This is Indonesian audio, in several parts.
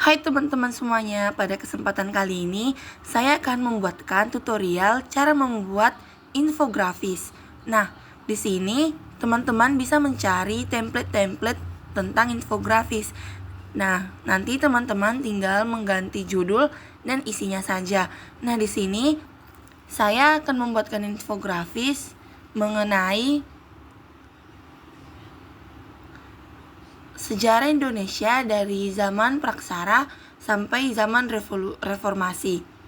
Hai teman-teman semuanya, pada kesempatan kali ini saya akan membuatkan tutorial cara membuat infografis. Nah, di sini teman-teman bisa mencari template-template tentang infografis. Nah, nanti teman-teman tinggal mengganti judul dan isinya saja. Nah, di sini saya akan membuatkan infografis mengenai sejarah Indonesia dari zaman praksara sampai zaman reformasi.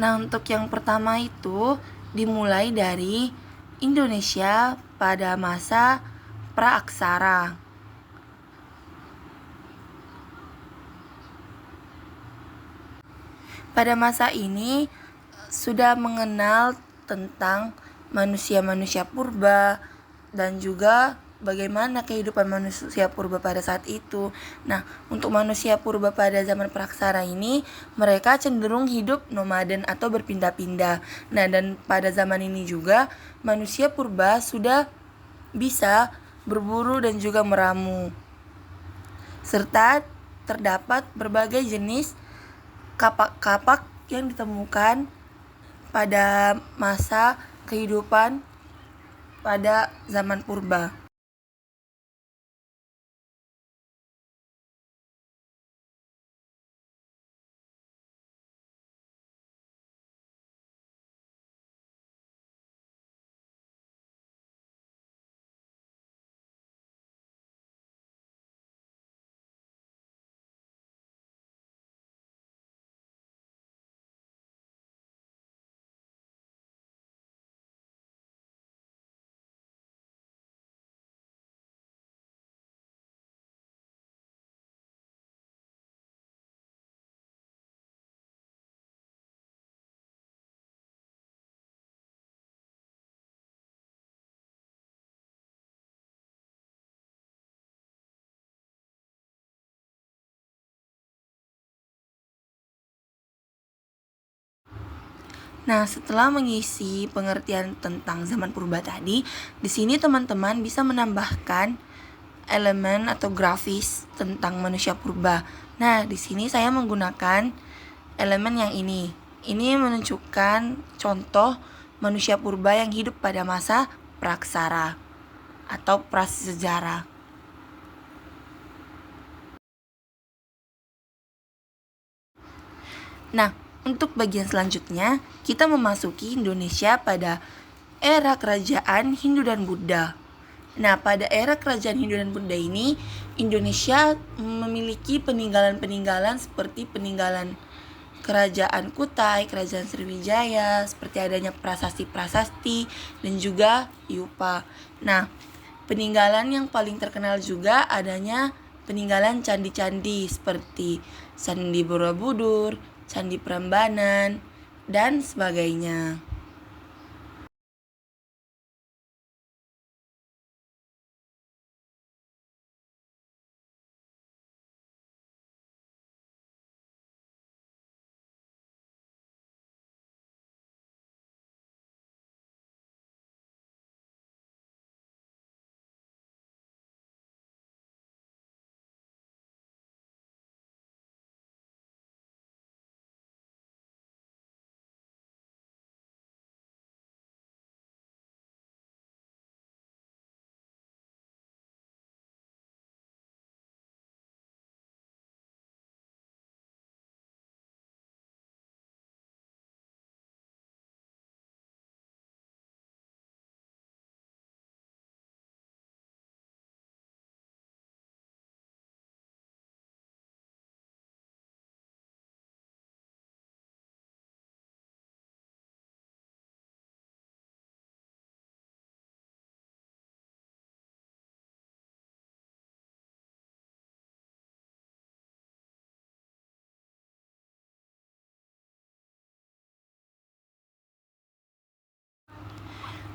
Nah, untuk yang pertama itu dimulai dari Indonesia pada masa praaksara. Pada masa ini sudah mengenal tentang manusia-manusia purba dan juga bagaimana kehidupan manusia purba pada saat itu. Nah, untuk manusia purba pada zaman praksara ini, mereka cenderung hidup nomaden atau berpindah-pindah. Nah, dan pada zaman ini juga manusia purba sudah bisa berburu dan juga meramu. Serta terdapat berbagai jenis kapak-kapak yang ditemukan pada masa kehidupan pada zaman purba. Nah, setelah mengisi pengertian tentang zaman purba tadi, di sini teman-teman bisa menambahkan elemen atau grafis tentang manusia purba. Nah, di sini saya menggunakan elemen yang ini. Ini menunjukkan contoh manusia purba yang hidup pada masa praksara atau prasejarah. Nah, untuk bagian selanjutnya, kita memasuki Indonesia pada era kerajaan Hindu dan Buddha. Nah, pada era kerajaan Hindu dan Buddha ini, Indonesia memiliki peninggalan-peninggalan seperti peninggalan Kerajaan Kutai, Kerajaan Sriwijaya, seperti adanya prasasti-prasasti dan juga Yupa. Nah, peninggalan yang paling terkenal juga adanya peninggalan candi-candi seperti Candi Borobudur, Candi Prambanan, dan sebagainya.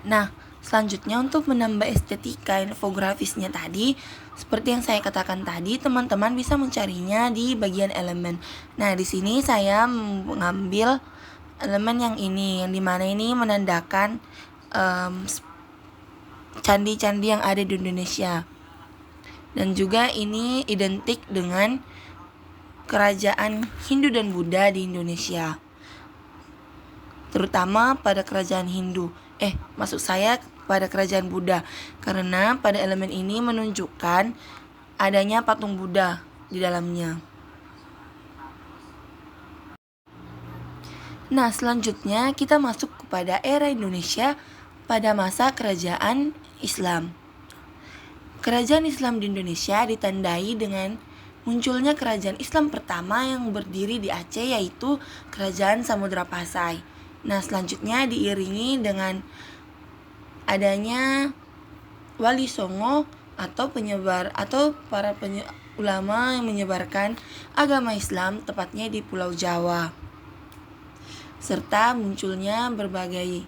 Nah, selanjutnya untuk menambah estetika infografisnya tadi, seperti yang saya katakan tadi, teman-teman bisa mencarinya di bagian elemen. Nah, di sini saya mengambil elemen yang ini, yang dimana ini menandakan candi-candi yang ada di Indonesia. Dan juga ini identik dengan kerajaan Hindu dan Buddha di Indonesia, terutama pada kerajaan Hindu. Maksud saya pada kerajaan Buddha, karena pada elemen ini menunjukkan adanya patung Buddha di dalamnya. Nah, selanjutnya kita masuk kepada era Indonesia pada masa kerajaan Islam. Kerajaan Islam di Indonesia ditandai dengan munculnya kerajaan Islam pertama yang berdiri di Aceh, yaitu Kerajaan Samudra Pasai. Nah, selanjutnya diiringi dengan adanya Wali Songo atau para ulama yang menyebarkan agama Islam, tepatnya di Pulau Jawa, serta munculnya berbagai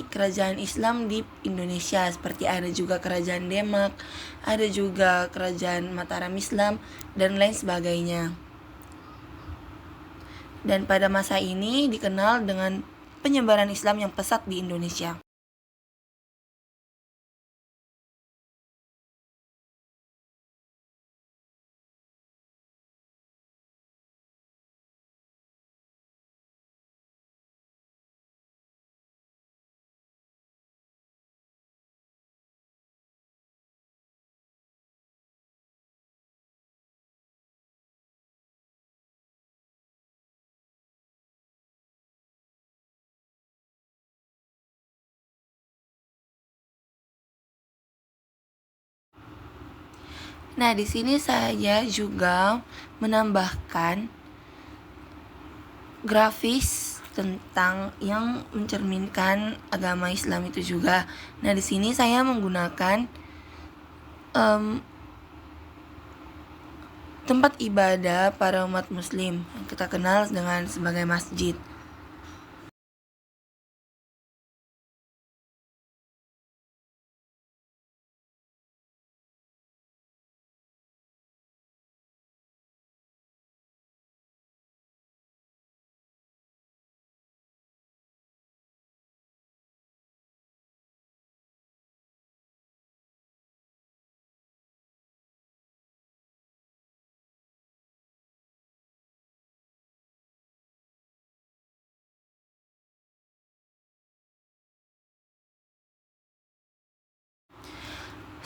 kerajaan Islam di Indonesia, seperti ada juga kerajaan Demak, ada juga kerajaan Mataram Islam, dan lain sebagainya. Dan pada masa ini dikenal dengan penyebaran Islam yang pesat di Indonesia. Nah, di sini saya juga menambahkan grafis tentang yang mencerminkan agama Islam itu juga. Nah, di sini saya menggunakan tempat ibadah para umat Muslim yang kita kenal dengan sebagai masjid.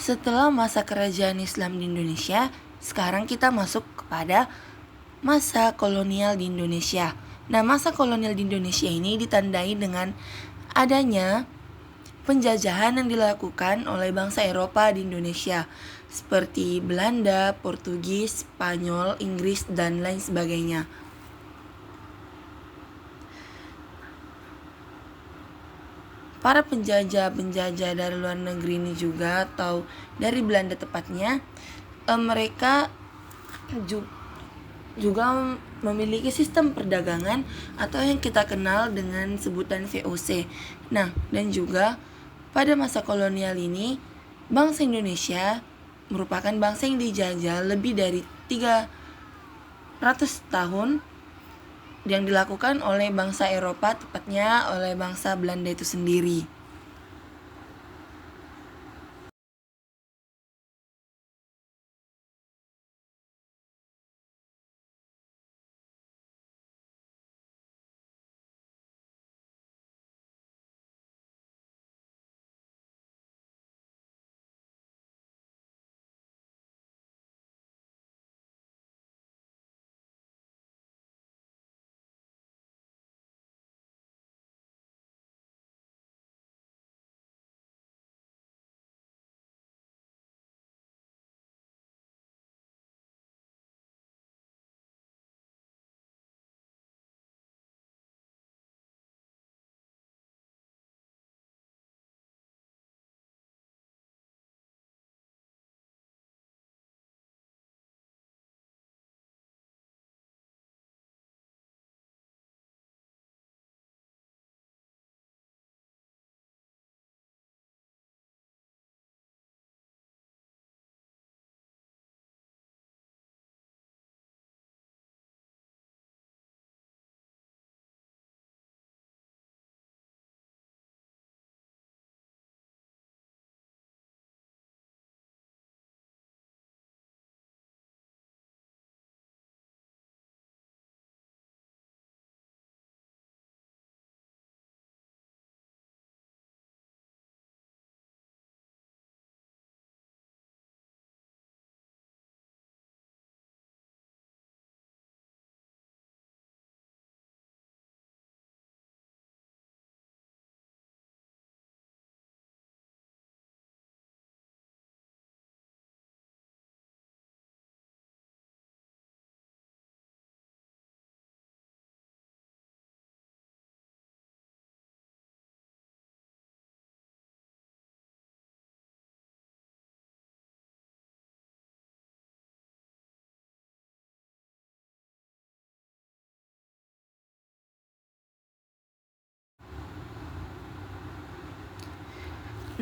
Setelah masa kerajaan Islam di Indonesia, sekarang kita masuk kepada masa kolonial di Indonesia. Nah, masa kolonial di Indonesia ini ditandai dengan adanya penjajahan yang dilakukan oleh bangsa Eropa di Indonesia, seperti Belanda, Portugis, Spanyol, Inggris, dan lain sebagainya. Para penjajah dari luar negeri ini juga, atau dari Belanda tepatnya, mereka juga memiliki sistem perdagangan atau yang kita kenal dengan sebutan VOC. Nah, dan juga pada masa kolonial ini, bangsa Indonesia merupakan bangsa yang dijajah lebih dari 300 tahun yang dilakukan oleh bangsa Eropa, tepatnya oleh bangsa Belanda itu sendiri.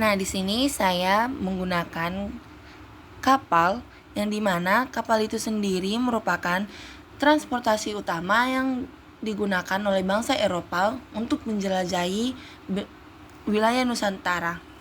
Nah, di sini saya menggunakan kapal, yang dimana kapal itu sendiri merupakan transportasi utama yang digunakan oleh bangsa Eropa untuk menjelajahi wilayah Nusantara.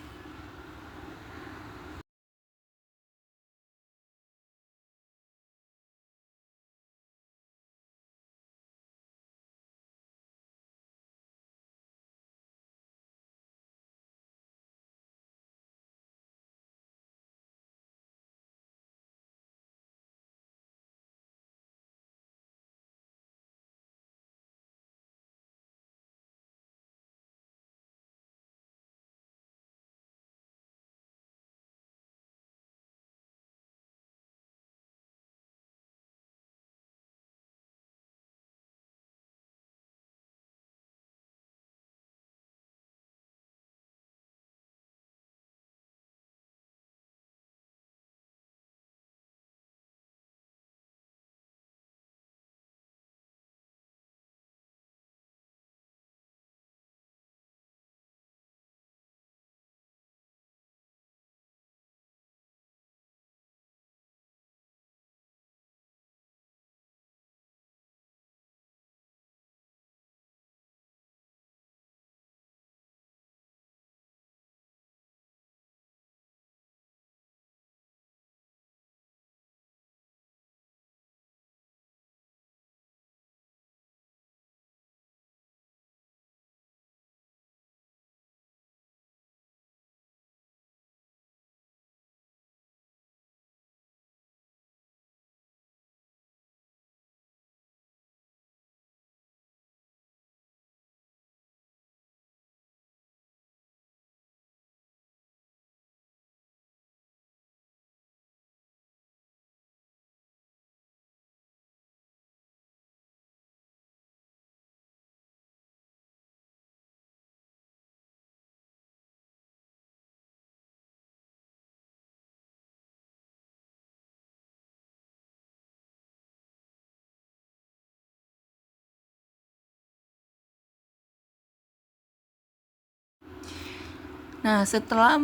Nah, setelah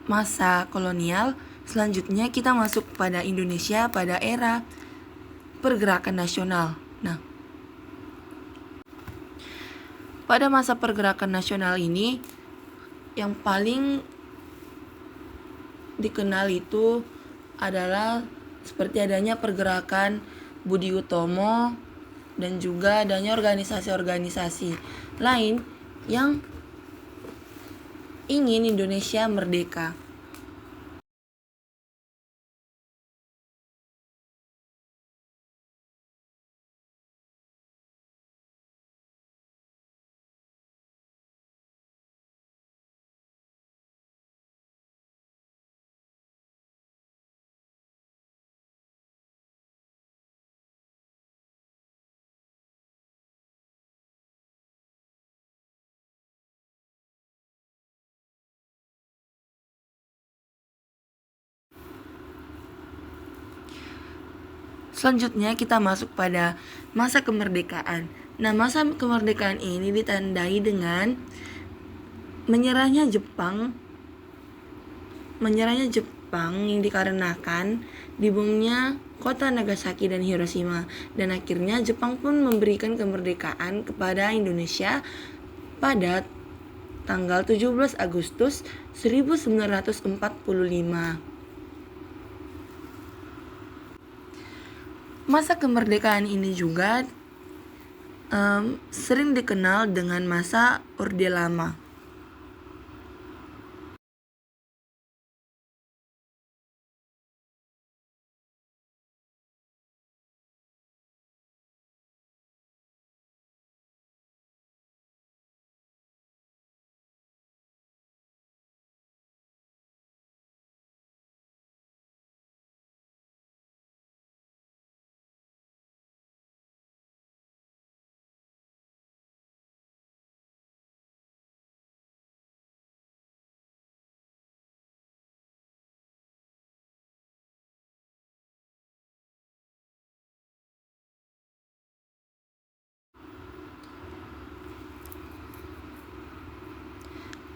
masa kolonial, selanjutnya kita masuk pada Indonesia pada era pergerakan nasional. Nah, pada masa pergerakan nasional ini yang paling dikenal itu adalah seperti adanya pergerakan Budi Utomo dan juga adanya organisasi-organisasi lain yang ingin Indonesia merdeka. Selanjutnya kita masuk pada masa kemerdekaan. Nah, masa kemerdekaan ini ditandai dengan menyerahnya Jepang yang dikarenakan dibomnya kota Nagasaki dan Hiroshima, dan akhirnya Jepang pun memberikan kemerdekaan kepada Indonesia pada tanggal 17 Agustus 1945. Masa kemerdekaan ini juga sering dikenal dengan masa Orde Lama.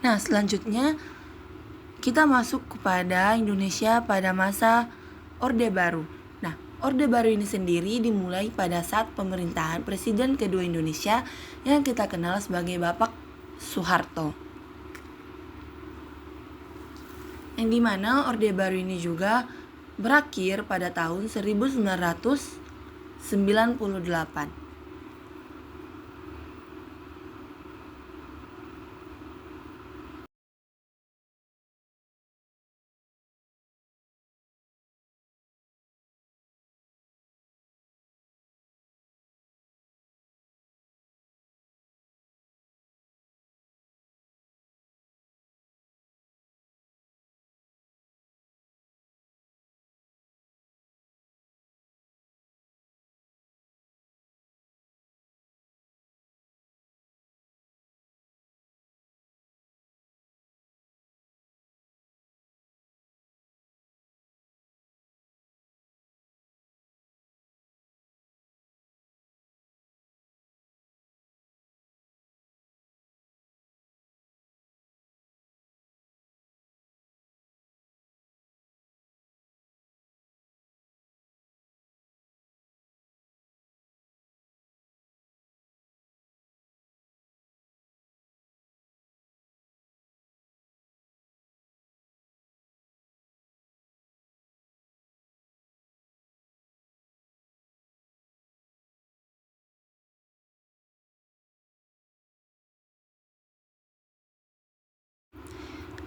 Nah, selanjutnya kita masuk kepada Indonesia pada masa Orde Baru. Nah, Orde Baru ini sendiri dimulai pada saat pemerintahan Presiden kedua Indonesia yang kita kenal sebagai Bapak Soeharto. Yang dimana Orde Baru ini juga berakhir pada tahun 1998.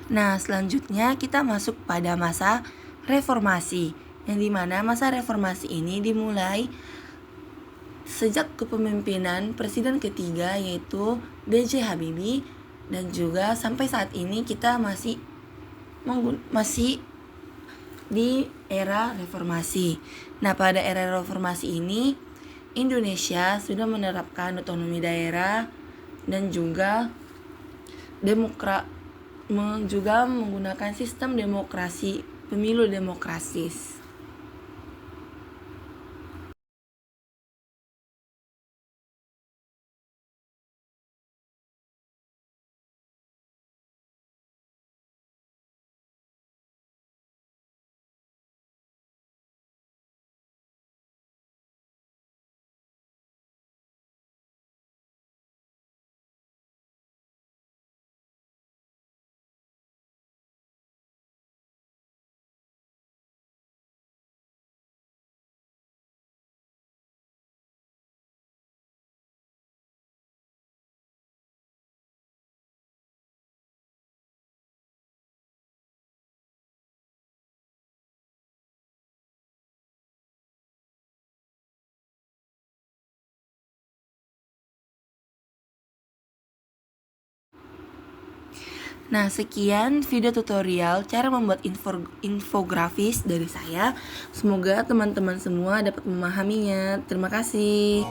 Nah, selanjutnya kita masuk pada masa reformasi, yang dimana masa reformasi ini dimulai sejak kepemimpinan Presiden ketiga yaitu B.J. Habibie, dan juga sampai saat ini kita masih di era reformasi. Nah, pada era reformasi ini Indonesia sudah menerapkan otonomi daerah dan juga menggunakan sistem demokrasi, pemilu demokrasis. Nah, sekian video tutorial cara membuat infografis dari saya. Semoga teman-teman semua dapat memahaminya. Terima kasih.